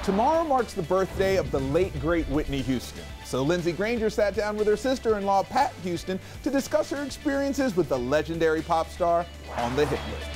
Tomorrow marks the birthday of the late, great Whitney Houston. So Lindsay Granger sat down with her sister-in-law, Pat Houston, to discuss her experiences with the legendary pop star on the hit list.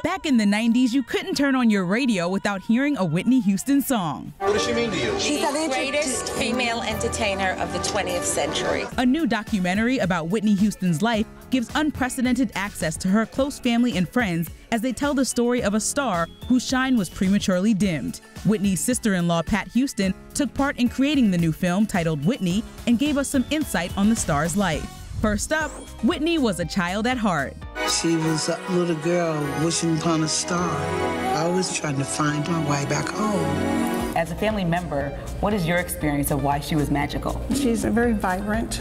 Back in the 90s, you couldn't turn on your radio without hearing a Whitney Houston song. What does she mean to you? She's the greatest female entertainer of the 20th century. A new documentary about Whitney Houston's life gives unprecedented access to her close family and friends as they tell the story of a star whose shine was prematurely dimmed. Whitney's sister-in-law, Pat Houston, took part in creating the new film titled Whitney and gave us some insight on the star's life. First up, Whitney was a child at heart. She was a little girl wishing upon a star, always trying to find my way back home. As a family member, what is your experience of why she was magical? She's a very vibrant,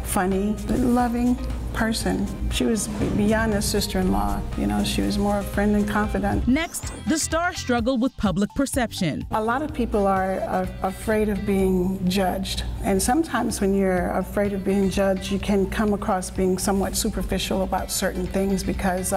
funny, loving person. She was beyond a sister-in-law. You know, she was more a friend and confidant. Next, the star struggled with public perception. A lot of people are afraid of being judged. And sometimes when you're afraid of being judged, you can come across being somewhat superficial about certain things because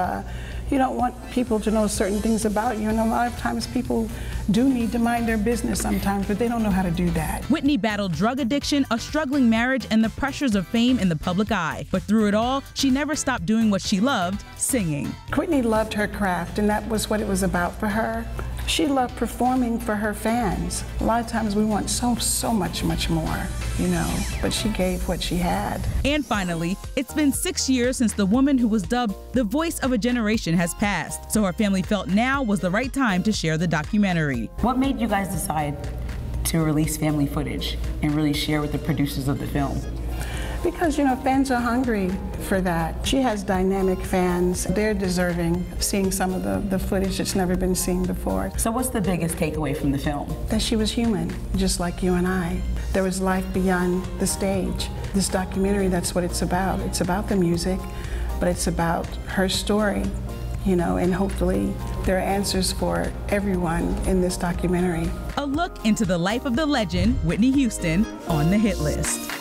you don't want people to know certain things about you. And a lot of times people do need to mind their business sometimes, but they don't know how to do that. Whitney battled drug addiction, a struggling marriage, and the pressures of fame in the public eye. But through it all, she never stopped doing what she loved, singing. Whitney loved her craft, and that was what it was about for her. She loved performing for her fans. A lot of times we want so much more, you know, but she gave what she had. And finally, it's been 6 years since the woman who was dubbed the voice of a generation has passed, so her family felt now was the right time to share the documentary. What made you guys decide to release family footage and really share with the producers of the film? Because, you know, fans are hungry for that. She has dynamic fans. They're deserving of seeing some of the footage that's never been seen before. So what's the biggest takeaway from the film? That she was human, just like you and I. There was life beyond the stage. This documentary, that's what it's about. It's about the music, but it's about her story, you know, and hopefully there are answers for everyone in this documentary. A look into the life of the legend, Whitney Houston, on the hit list.